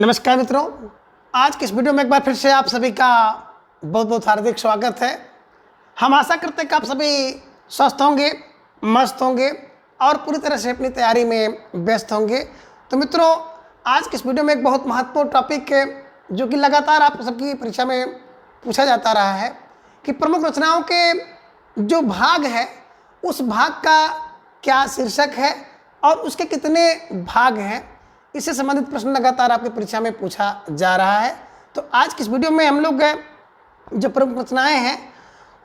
नमस्कार मित्रों, आज की इस वीडियो में एक बार फिर से आप सभी का बहुत बहुत हार्दिक स्वागत है। हम आशा करते हैं कि आप सभी स्वस्थ होंगे, मस्त होंगे और पूरी तरह से अपनी तैयारी में व्यस्त होंगे। तो मित्रों, आज की इस वीडियो में एक बहुत महत्वपूर्ण टॉपिक है जो कि लगातार आप सबकी परीक्षा में पूछा जाता रहा है कि प्रमुख रचनाओं के जो भाग है उस भाग का क्या शीर्षक है और उसके कितने भाग हैं। इससे संबंधित प्रश्न लगातार आपकी परीक्षा में पूछा जा रहा है। तो आज की इस वीडियो में हम लोग जो प्रमुख रचनाएं हैं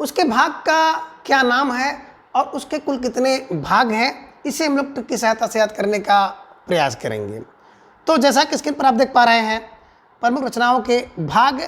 उसके भाग का क्या नाम है और उसके कुल कितने भाग हैं, इसे हम लोग ट्रिक की सहायता से याद करने का प्रयास करेंगे। तो जैसा कि स्क्रीन पर आप देख पा रहे हैं प्रमुख रचनाओं के भाग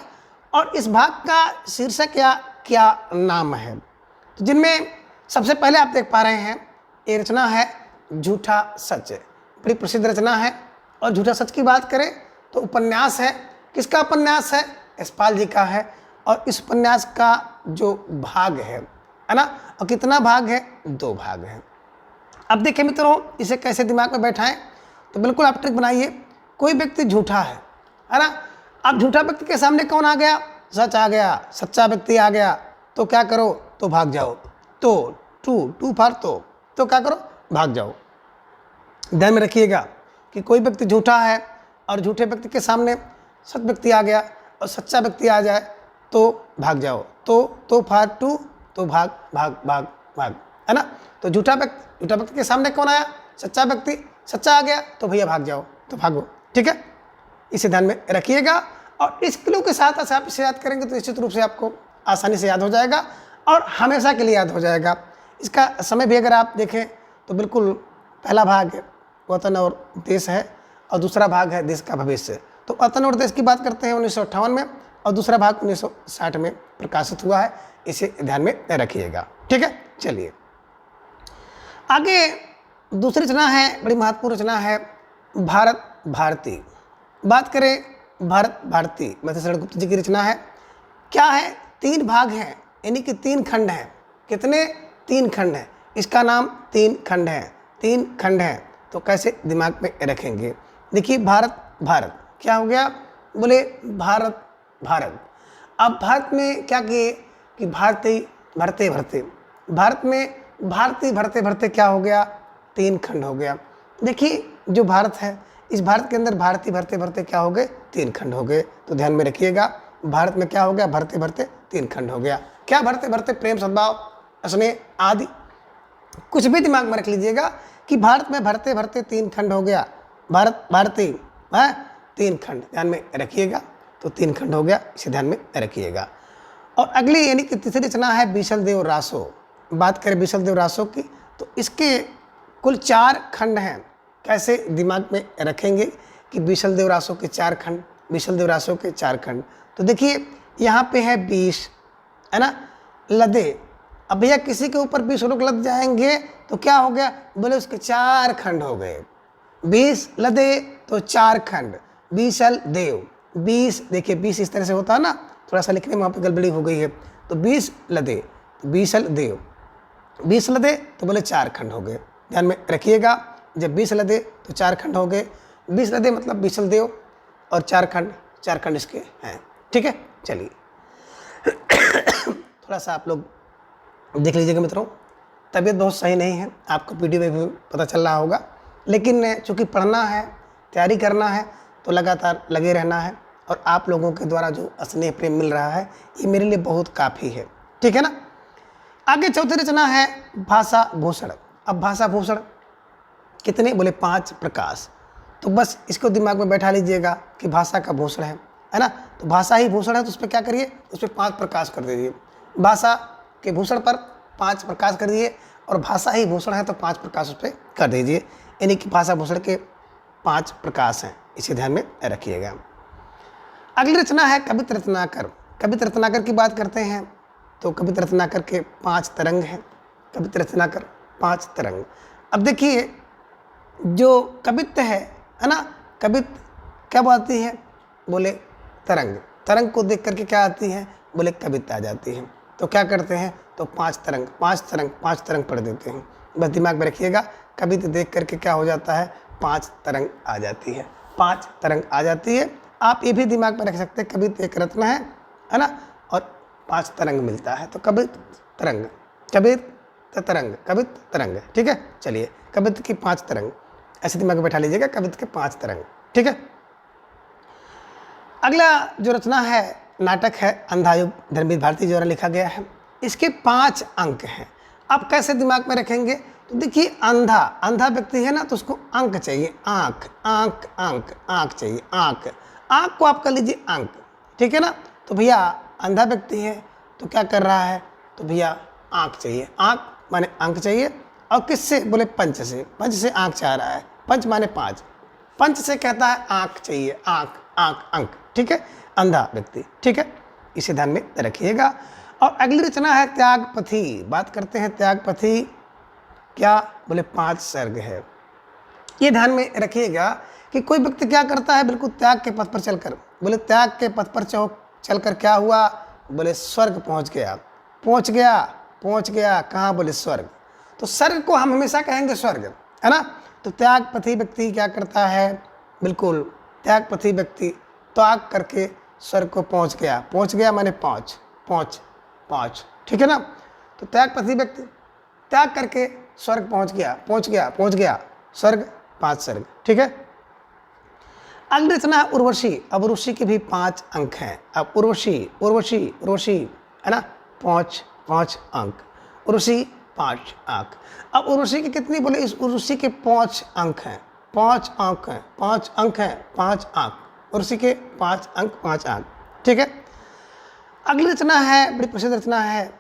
और इस भाग का शीर्षक या क्या नाम है। तो जिनमें सबसे पहले आप देख पा रहे हैं ये रचना है झूठा सच, बड़ी प्रसिद्ध रचना है। और झूठा सच की बात करें तो उपन्यास है। किसका उपन्यास है? यशपाल जी का है। और इस उपन्यास का जो भाग है ना, और कितना भाग है? 2 भाग हैं। अब देखिए मित्रों, इसे कैसे दिमाग में बैठाएं। तो बिल्कुल आप ट्रिक बनाइए। कोई व्यक्ति झूठा है ना। अब झूठा व्यक्ति के सामने कौन आ गया? सच आ गया, सच्चा व्यक्ति आ गया। तो क्या करो? तो भाग जाओ। तो टू फार तो क्या करो? भाग जाओ। ध्यान में रखिएगा कि कोई व्यक्ति झूठा है और झूठे व्यक्ति के सामने सच व्यक्ति आ गया और सच्चा व्यक्ति आ जाए तो भाग जाओ। तो फार टू, तो भाग भाग भाग भाग, है ना। तो झूठा व्यक्ति के सामने कौन आया? सच्चा व्यक्ति। सच्चा आ गया तो भैया भाग जाओ, तो भागो। ठीक है, इसे ध्यान में रखिएगा। और इस क्लू के साथ आप इसे याद करेंगे तो निश्चित रूप से आपको आसानी से याद हो जाएगा और हमेशा के लिए याद हो जाएगा। इसका समय भी अगर आप देखें तो बिल्कुल पहला भाग है वतन और देश है और दूसरा भाग है देश का भविष्य। तो वतन और देश की बात करते हैं 1958 में और दूसरा भाग 1960 में प्रकाशित हुआ है। इसे ध्यान में रखिएगा। ठीक है, चलिए आगे। दूसरी रचना है, बड़ी महत्वपूर्ण रचना है, भारत भारती। बात करें भारत भारती, मधुसूदन गुप्त जी की रचना है। क्या है? 3 भाग हैं, यानी कि 3 खंड हैं। कितने? 3 खंड हैं। इसका नाम 3 खंड है। 3 खंड हैं। तो कैसे दिमाग में रखेंगे? देखिए, भारत भारत क्या हो गया? बोले भारत भारत। अब भारत में क्या किए कि भारती भरते भरते, भारत में भारती भरते भरते क्या हो गया? 3 खंड हो गया। देखिए, जो भारत है इस भारत के अंदर भारती भरते भरते क्या हो गए? 3 खंड हो गए। तो ध्यान में रखिएगा, भारत में क्या हो गया? भरते भरते 3 खंड हो गया। क्या भरते भरते? प्रेम, सद्भाव, स्नेह आदि। कुछ भी दिमाग में रख लीजिएगा कि भारत में भरते भरते 3 खंड हो गया। भारत भारती है 3 खंड, ध्यान में रखिएगा। तो 3 खंड हो गया, इसे ध्यान में रखिएगा। और अगली यानी कि तीसरी रचना है बीसल देव रासो। बात करें बीसल देव रासो की तो इसके कुल 4 खंड हैं। कैसे दिमाग में रखेंगे कि बीसल देव रासो के 4 खंड, बीसल देव रासो के 4 खंड। तो देखिए, यहाँ पे है 20, है ना, लदे। अब भैया किसी के ऊपर 20 लोग लद जाएंगे तो क्या हो गया? बोले उसके 4 खंड हो गए। 20 लदे तो 4 खंड। बीसल देव, 20 देखिए 20 इस तरह से होता है ना, थोड़ा सा लिखने में वहाँ पर गड़बड़ी हो गई है। तो 20 लदे, बीसल देव, 20 लदे तो बोले 4 खंड हो गए। ध्यान में रखिएगा, जब 20 लदे तो 4 खंड हो गए। 20 लदे मतलब बीसल देव और 4 खंड इसके हैं। ठीक है, चलिए थोड़ा सा आप लोग देख लीजिएगा मित्रों, तबीयत बहुत सही नहीं है, आपको पीडी में भी पता चल रहा होगा। लेकिन चूँकि पढ़ना है, तैयारी करना है तो लगातार लगे रहना है। और आप लोगों के द्वारा जो स्नेह प्रेम मिल रहा है ये मेरे लिए बहुत काफ़ी है। ठीक है ना। आगे चौथी रचना है भाषा भूषण। अब भाषा भूषण कितने? बोले 5 प्रकाश। तो बस इसको दिमाग में बैठा लीजिएगा कि भाषा का भूषण है ना। तो भाषा ही भूषण है तो उस पर क्या करिए? उस पर 5 प्रकाश कर दीजिए। भाषा के भूषण पर 5 प्रकाश कर दिए और भाषा ही भूषण है तो 5 प्रकाश उस पर कर दीजिए। यानी कि भाषा भूषण के 5 प्रकाश हैं, इसे ध्यान में रखिएगा। अगली रचना है कवित्र रत्नाकर। कवित्र रत्नाकर की बात करते हैं तो कवित्र रत्नाकर के 5 तरंग हैं। कवित्र रत्नाकर 5 तरंग। अब देखिए, जो कवित्व है ना, कवित्व क्या बाती है? बोले तरंग। तरंग को देख करके क्या आती है? बोले कविता आ जाती है। तो क्या करते हैं? तो 5 तरंग पढ़ देते हैं। बस दिमाग में रखिएगा, कविता देख करके क्या हो जाता है? 5 तरंग आ जाती है। 5 तरंग आ जाती है। आप ये भी दिमाग में रख सकते हैं, कवित्त एक रत्न है ना, और 5 तरंग मिलता है, तो कवित्त तरंग, कवित्त तरंग, कवित्त तरंग, ठीक है। चलिए, कवित्त की 5 तरंग ऐसे दिमाग में बैठा लीजिएगा, कवित्त के 5 तरंग, ठीक है। अगला जो रचना है, नाटक है अंधायुग, धर्मवीर भारती द्वारा लिखा गया है। इसके 5 अंक हैं। आप कैसे दिमाग में रखेंगे, तो देखिए, अंधा व्यक्ति है ना, तो उसको अंक चाहिए, आंख आंख आंख आंख चाहिए, आंख आंख को आप कर लीजिए अंक, ठीक है ना। तो भैया अंधा व्यक्ति है तो क्या कर रहा है, तो भैया आंख चाहिए, आंख माने अंक चाहिए। और किससे, बोले पंच से, पंच से आंख चाह रहा है, पंच माने 5, पंच से कहता है आंख चाहिए, आंख आंख अंक, ठीक है, अंधा व्यक्ति, ठीक है, इसे ध्यान में रखिएगा। और अगली रचना है त्यागपथी। बात करते हैं त्यागपथी, क्या, बोले 5 सर्ग है। ये ध्यान में रखिएगा कि कोई व्यक्ति क्या करता है, बिल्कुल त्याग के पथ पर चलकर, बोले त्याग के पथ पर चलकर क्या हुआ, बोले स्वर्ग पहुंच गया, पहुंच गया, पहुंच गया कहाँ, बोले स्वर्ग। तो स्वर्ग को हम हमेशा कहेंगे स्वर्ग, है ना। तो त्यागपथी व्यक्ति क्या करता है, बिल्कुल त्यागपथी व्यक्ति त्याग करके स्वर्ग को पहुंच गया माने पहुंच, ठीक है ना। तो त्यागपथी व्यक्ति त्याग करके स्वर्ग पहुंच गया स्वर्ग, 5 स्वर्ग, ठीक है। अगली रचना है उर्वशी। अब उर्वशी के भी 5 अंक हैं। अब उर्वशी है ना, 5 अंक, उर्वशी 5 अंक। अब उर्वशी की कितनी, बोले इस उर्वशी के 5 अंक हैं, 5 अंक हैं, 5 अंक हैं, 5 अंक, उर्वशी के 5 अंक, 5 अंक, ठीक है। अगली रचना है, बड़ी प्रसिद्ध रचना है,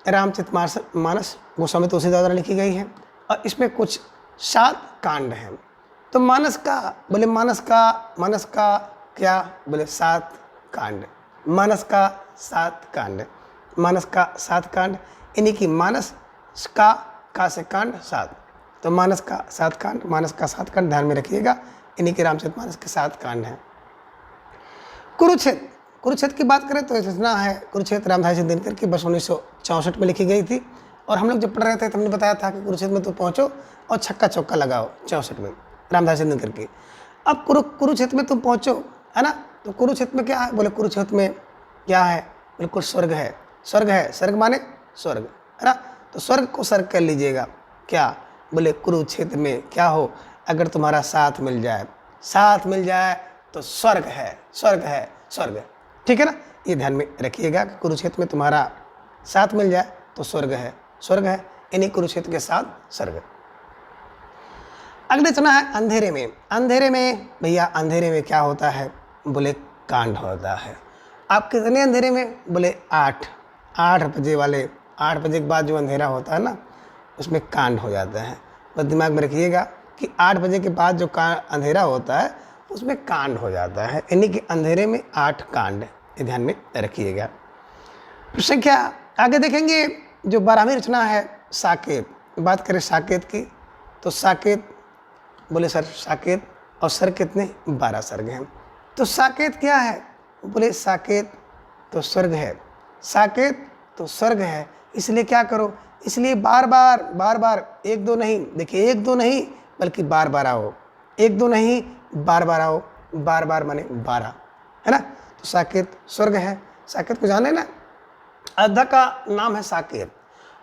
रामचरितमानस, गोस्वामी तुलसीदास द्वारा लिखी गई है। और इसमें कुछ 7 कांड हैं। तो मानस का, बोले मानस का क्या, बोले 7 कांड, मानस का 7 कांड, मानस का 7 कांड, यानी कि मानस का से कांड 7, तो मानस का 7 कांड, मानस का 7 कांड ध्यान में रखिएगा, यानी कि रामचरितमानस के 7 कांड हैं। कुरुक्षेत्र की बात करें तो रचना है कुरुक्षेत्र, रामधारी सिंह दिनकर की, वर्ष 1964 में लिखी गई थी। और हम लोग जब पढ़ रहे थे तो हमने बताया था कि कुरुक्षेत्र में तुम पहुँचो और छक्का चौका लगाओ, 64 में, रामधारी सिंह दिनकर की। अब कुरुक्षेत्र में तुम पहुँचो, है ना, तो कुरुक्षेत्र में क्या है, बोले कुरुक्षेत्र में क्या है, बिल्कुल स्वर्ग है, स्वर्ग माने स्वर्ग, है ना। तो स्वर्ग को स्वर्ग कर लीजिएगा, क्या, बोले कुरुक्षेत्र में क्या हो, अगर तुम्हारा साथ मिल जाए तो स्वर्ग है, ठीक है ना। ये ध्यान में रखिएगा कि कुरुक्षेत्र में तुम्हारा साथ मिल जाए तो स्वर्ग है, यानी कुरुक्षेत्र के साथ स्वर्ग। अगली रचना है अंधेरे में भैया अंधेरे में क्या होता है, बोले कांड होता है। आप कितने अंधेरे में, बोले 8 बजे वाले, 8 बजे के बाद जो अंधेरा होता है ना, उसमें कांड हो जाता है। बस दिमाग में रखिएगा कि 8 बजे के बाद जो अंधेरा होता है उसमें कांड हो जाता है, यानी कि अंधेरे में 8 कांड, ये ध्यान में रखिएगा। संख्या आगे देखेंगे, जो 12वीं रचना है साकेत। बात करें साकेत की, तो साकेत, बोले सर साकेत और सर कितने, 12 सर्ग हैं। तो साकेत क्या है, बोले साकेत तो स्वर्ग है, साकेत तो स्वर्ग है, इसलिए क्या करो, इसलिए बार बार 1-2 नहीं, देखिए 1-2 नहीं बल्कि बार आओ, 1-2 नहीं बार आओ, बार माने 12, है ना। तो साकेत स्वर्ग है, साकेत को जाने ना, अयोध्या का नाम है साकेत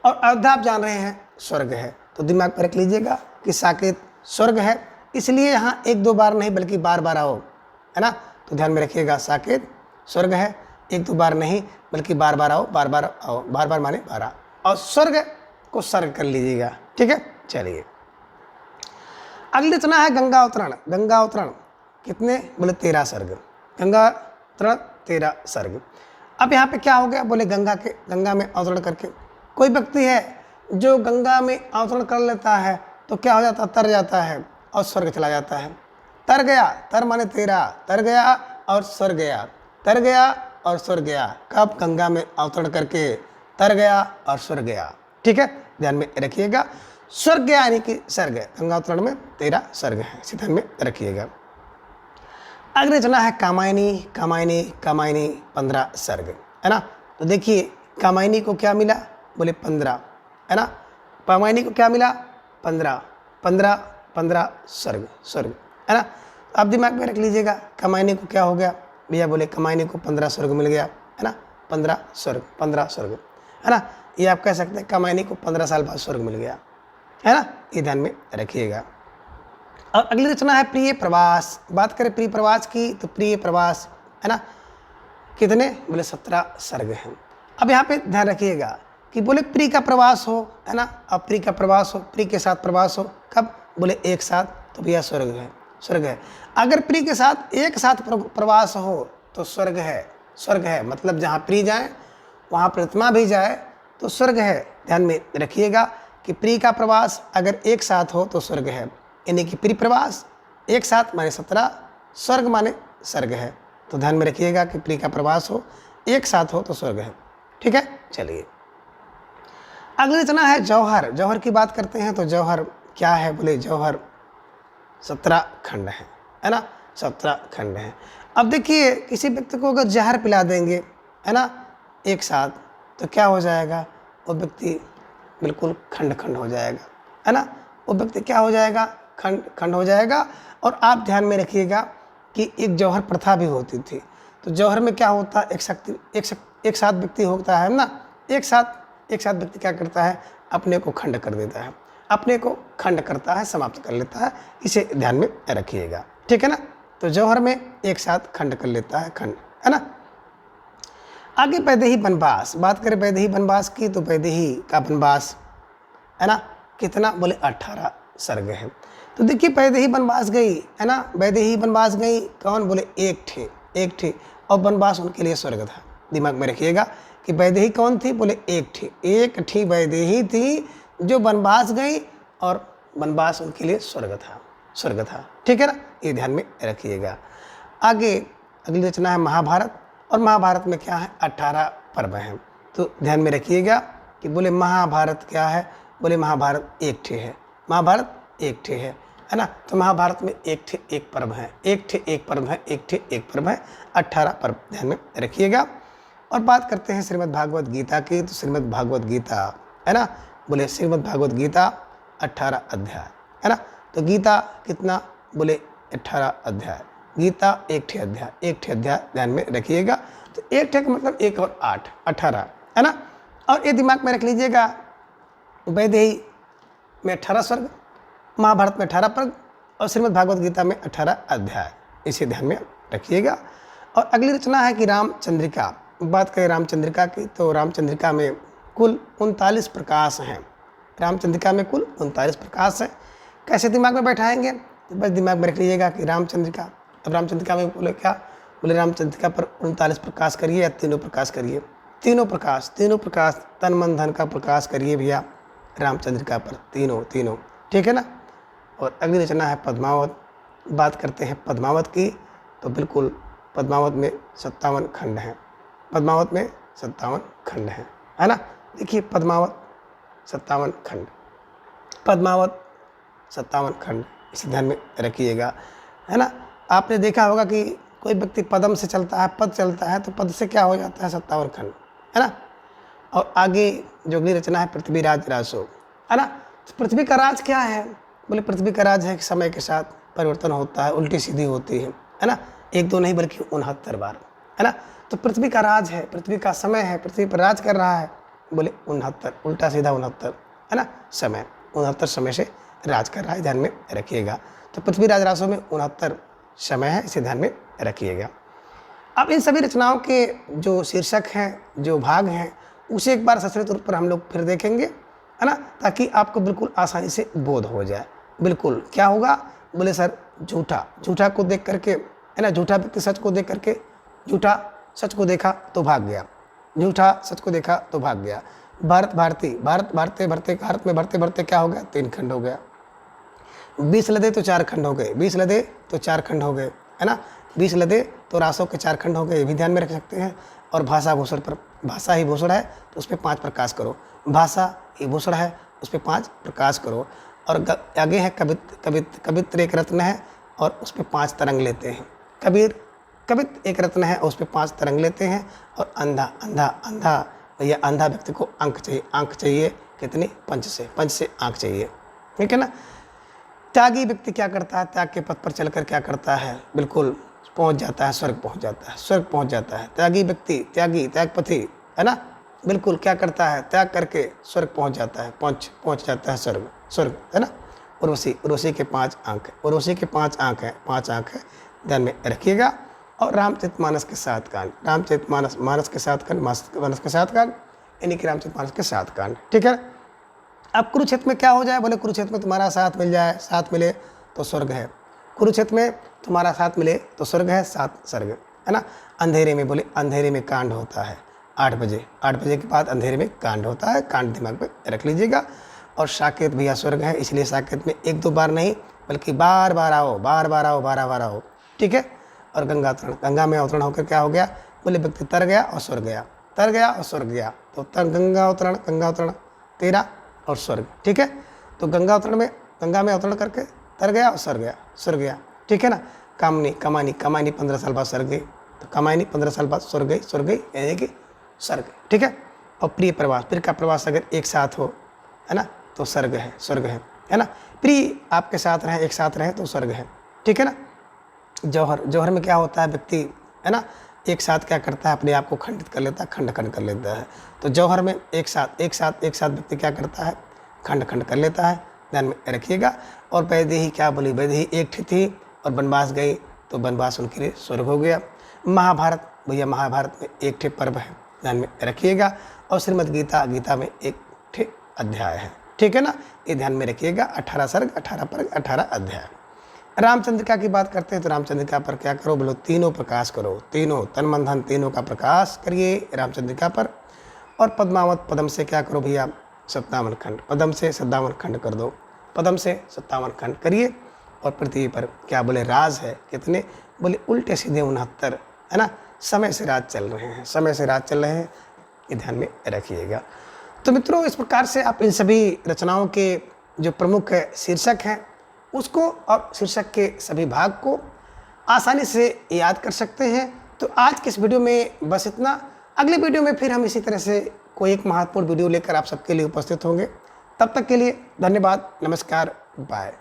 और अयोध्या आप जान रहे हैं स्वर्ग है। तो दिमाग पर रख लीजिएगा कि साकेत स्वर्ग है, इसलिए यहाँ 1-2 बार नहीं बल्कि बार आओ, है ना। तो ध्यान में रखिएगा साकेत स्वर्ग है, 1-2 बार नहीं बल्कि बार आओ, बार आओ, बार माने 12, और स्वर्ग को सर्ग कर लीजिएगा, ठीक है। चलिए, अगली रचना है गंगा अवतरण, कितने, बोले 13 सर्ग, गंगा अवतरण 13 सर्ग। अब यहाँ पे क्या हो गया, बोले गंगा में अवतरण करके कोई व्यक्ति है जो गंगा में अवतरण कर लेता है तो क्या हो जाता है, तर जाता है और स्वर्ग चला जाता है। तर गया, तर माने 13, तर गया और स्वर्ग गया, तर गया और स्वर्ग गया, कब, गंगा में अवतरण करके तर गया और स्वर्ग गया, ठीक है, ध्यान में रखिएगा। स्वर्ग गया यानी कि सर्ग है, गंगा अवतरण में 13 सर्ग है, इसे ध्यान में रखिएगा। अगली रचना है कामायनी 15 सर्ग, है ना। तो देखिए कामायनी को क्या मिला, बोले 15, है ना, कामायनी को क्या मिला, 15 सर्ग, है ना। आप दिमाग में रख लीजिएगा कमाईनी को क्या हो गया भैया, बोले कमाईनी को 15 स्वर्ग मिल गया, है ना, 15 स्वर्ग, है ना। ये आप कह सकते हैं कमाईनी को 15 साल बाद स्वर्ग मिल गया, है ना, ये ध्यान में रखिएगा। और अगली रचना है प्रिय प्रवास। बात करें प्रिय प्रवास की तो प्रिय प्रवास, है ना, कितने, बोले 17 सर्ग हैं। अब यहाँ पे ध्यान रखिएगा कि बोले प्रिय का प्रवास हो, है ना, अब प्रिय का प्रवास हो, प्रिय के साथ प्रवास हो, कब, बोले एक साथ, तो भैया स्वर्ग है, स्वर्ग है। अगर प्रिय के साथ एक साथ प्रवास हो तो स्वर्ग है, मतलब जहाँ प्रिय जाए वहाँ प्रतिमा भी जाए तो स्वर्ग है। ध्यान में रखिएगा कि प्रिय का प्रवास अगर एक साथ हो तो स्वर्ग है, यानी कि प्रिय प्रवास एक साथ माने 17, स्वर्ग माने स्वर्ग है। तो ध्यान में रखिएगा कि प्रिय का प्रवास हो एक साथ हो तो स्वर्ग है, ठीक है। चलिए अगली रचना है जौहर। जौहर की बात करते हैं तो जौहर क्या है, बोले जौहर 17 खंड है ना, 17 खंड हैं। अब देखिए किसी व्यक्ति को अगर जहर पिला देंगे, है ना, एक साथ, तो क्या हो जाएगा, वो व्यक्ति बिल्कुल खंड खंड हो जाएगा, है ना, वो व्यक्ति क्या हो जाएगा, खंड खंड हो जाएगा। और आप ध्यान में रखिएगा कि एक जौहर प्रथा भी होती थी। तो जौहर में क्या होता है, एक साथ व्यक्ति होता है ना, एक साथ व्यक्ति क्या करता है, अपने को खंड कर देता है, अपने को खंड करता है, समाप्त कर लेता है। इसे ध्यान में रखिएगा, ठीक है ना। तो जौहर में एक साथ खंड कर लेता है, खंड, है ना। आगे वैदेही वनवास। बात करें वैदेही वनवास की तो वैदेही का वनवास, है ना, कितना, बोले 18 सर्ग है। तो देखिए वैदेही वनवास गई, है ना, वैदेही वनवास गई, कौन, बोले एक ठे, और वनवास उनके लिए स्वर्ग था। दिमाग में रखिएगा कि वैदेही कौन थी, बोले एक ठे वैदेही थी जो वनवास गई और वनवास उनके लिए स्वर्ग था, ठीक है ना, ये ध्यान में रखिएगा। आगे अगली रचना है महाभारत। और महाभारत में क्या है, 18 पर्व हैं। तो ध्यान में रखिएगा कि बोले महाभारत क्या है, बोले महाभारत एक ठे है, महाभारत एक ठे है ना। तो महाभारत में एक पर्व है, एक पर्व है, 18 पर्व ध्यान में रखिएगा। और बात करते हैं श्रीमद् भागवत गीता की। तो श्रीमद् भागवत गीता, है ना, बोले श्रीमद् भागवत गीता 18 अध्याय, है ना। तो गीता कितना, बोले 18 अध्याय, गीता एक ठे अध्याय ध्यान में रखिएगा। तो एक ठे का मतलब 1 और 8, 18, है ना। और ये दिमाग में रख लीजिएगा वैदेही में 18 स्वर्ग, महाभारत में 18 पर्व और श्रीमद् भागवत गीता में 18 अध्याय, इसे ध्यान में रखिएगा। और अगली रचना है कि रामचंद्रिका। बात करें रामचंद्रिका की तो रामचंद्रिका में कुल 39 प्रकाश हैं। रामचंद्रिका में कुल 39 प्रकाश हैं। कैसे दिमाग में बैठाएंगे, तो बस दिमाग में रख लीजिएगा कि रामचंद्रिका। अब रामचंद्रिका में बोले क्या, बोले रामचंद्रिका पर 39 प्रकाश करिए या तीनों प्रकाश करिए, तीनों प्रकाश तन मन धन का प्रकाश करिए भैया रामचंद्रिका पर, तीनों, ठीक है ना। और अगली रचना है पद्मावत। बात करते हैं पद्मावत की तो बिल्कुल पद्मावत में 57 खंड हैं, पद्मावत में 57 खंड हैं, है ना। देखिए पद्मावत 57 खंड, पद्मावत 57 खंड, इसे ध्यान में रखिएगा, है ना। आपने देखा होगा कि कोई व्यक्ति पदम से चलता है, पद चलता है, तो पद से क्या हो जाता है, 57 खंड, है ना। और आगे जो अगली रचना है पृथ्वीराज रासो, है ना। तो पृथ्वी का राज क्या है, बोले पृथ्वी का राज है कि समय के साथ परिवर्तन होता है, उल्टी सीधी होती है ना, 1-2 नहीं बल्कि 69 बार, है ना। तो पृथ्वी का राज है, पृथ्वी का समय है, पृथ्वी पर राज कर रहा है, बोले 69, उल्टा सीधा 69, है ना, समय 69 समय से राज कर रहा है, ध्यान में रखिएगा। तो पृथ्वीराज रासो में 69 समय है, इसे ध्यान में रखिएगा। अब इन सभी रचनाओं के जो शीर्षक हैं, जो भाग हैं, उसे एक बार सशक्त रूप पर हम लोग फिर देखेंगे, है ना, ताकि आपको बिल्कुल आसानी से बोध हो जाए। बिल्कुल क्या होगा, बोले सर झूठा को देख करके, है ना, झूठा व्यक्ति सच को देख करके, झूठा सच को देखा तो भाग गया, झूठा सच को देखा तो भाग गया। भारत में भरते क्या हो गया, 3 खंड हो गया। 20 लदे तो 4 खंड हो गए, 20 लदे तो 4 खंड हो गए, है ना। 20 लदे तो रासों के 4 खंड हो गए, ये भी ध्यान में रख सकते हैं। और भाषा भूषण पर, भाषा ही भूषण है तो उस पर 5 प्रकाश करो, भाषा ही भूषण है उस पर 5 प्रकाश करो। और आगे है कवित्र एक रत्न है और उस पर 5 तरंग लेते हैं। कवित्र एक रत्न है और उस पर 5 तरंग लेते हैं। और अंधा या अंधा व्यक्ति को अंक चाहिए, कितने, 5 से अंक चाहिए, ठीक है ना। त्यागी व्यक्ति क्या करता है, त्याग के पथ पर चलकर क्या करता है, बिल्कुल पहुंच जाता है, स्वर्ग पहुंच जाता है, स्वर्ग पहुंच जाता है। त्यागी व्यक्ति, त्यागी त्यागपति है ना, बिल्कुल क्या करता है, त्याग करके स्वर्ग पहुंच जाता है, पहुंच जाता है स्वर्ग है ना। उर्वशी के 5 आंक है, उर्वशी के 5 आंक है, 5 आंक है, ध्यान में रखिएगा। और रामचरितमानस के 7 कांड, मानस के 7 कांड यानी कि रामचरितमानस के 7 कांड, ठीक है। अब कुरुक्षेत्र में क्या हो जाए, बोले कुरुक्षेत्र में तुम्हारा साथ मिल जाए, साथ मिले तो स्वर्ग है। कुरुक्षेत्र में तुम्हारा साथ मिले तो स्वर्ग है, 7 स्वर्ग है ना। अंधेरे में, बोले अंधेरे में कांड होता है 8 बजे, 8 बजे के बाद अंधेरे में कांड होता है, कांड दिमाग में रख लीजिएगा। और साकेत भैया स्वर्ग है, इसलिए साकेत में 1-2 बार नहीं बल्कि बार बार आओ, बार आओ, ठीक है। और गंगा में अवतरण होकर क्या हो गया, बोले व्यक्ति तर गया और स्वर्ग गया, तर गया और स्वर्ग गया, तो गंगा अवतरण 13 और स्वर्ग, ठीक है। तो गंगा में अवतरण करके तर गया और स्वर्ग गया, ठीक है ना। कमानी 15 साल बाद स्वर्ग गई, तो कमानी 15 साल बाद स्वर्ग गई यानी कि स्वर्ग, ठीक है। और प्रिय का प्रवास अगर एक साथ हो है ना तो स्वर्ग है ना। प्रिय आपके साथ रहे, एक साथ रहे तो स्वर्ग है, ठीक है ना। जौहर में क्या होता है, व्यक्ति है ना एक साथ क्या करता है, अपने आप को खंडित कर लेता है, खंड कर लेता है। तो जौहर में एक साथ व्यक्ति क्या करता है, खंड कर लेता है, ध्यान में रखिएगा। और वैदेही क्या बोली, वैदेही एक थी और वनवास गई तो वनवास उनके लिए स्वर्ग हो गया। महाभारत भैया, महाभारत में एक पर्व है, ध्यान में रखिएगा। और श्रीमद् गीता में एक अध्याय है, ठीक है ना, ये ध्यान में रखिएगा। 18 सर्ग, 18 पर्व, 18 अध्याय। रामचंद्रिका की बात करते हैं तो रामचंद्रिका पर क्या करो, बोलो तीनों प्रकाश करो, तीनों तन मन धन तीनों का प्रकाश करिए रामचंद्रिका पर। और पद्मावत पदम से क्या करो भैया, 57 खंड, पदम से 57 खंड कर दो, पदम से 57 खंड करिए। और पृथ्वी पर क्या बोले राज है कितने, बोले उल्टे सीधे 69 है ना। समय से राज चल रहे हैं, ये ध्यान में रखिएगा। तो मित्रों इस प्रकार से आप इन सभी रचनाओं के जो प्रमुख शीर्षक हैं उसको और शीर्षक के सभी भाग को आसानी से याद कर सकते हैं। तो आज के इस वीडियो में बस इतना। अगले वीडियो में फिर हम इसी तरह से कोई एक महत्वपूर्ण वीडियो लेकर आप सबके लिए उपस्थित होंगे। तब तक के लिए धन्यवाद, नमस्कार, बाय।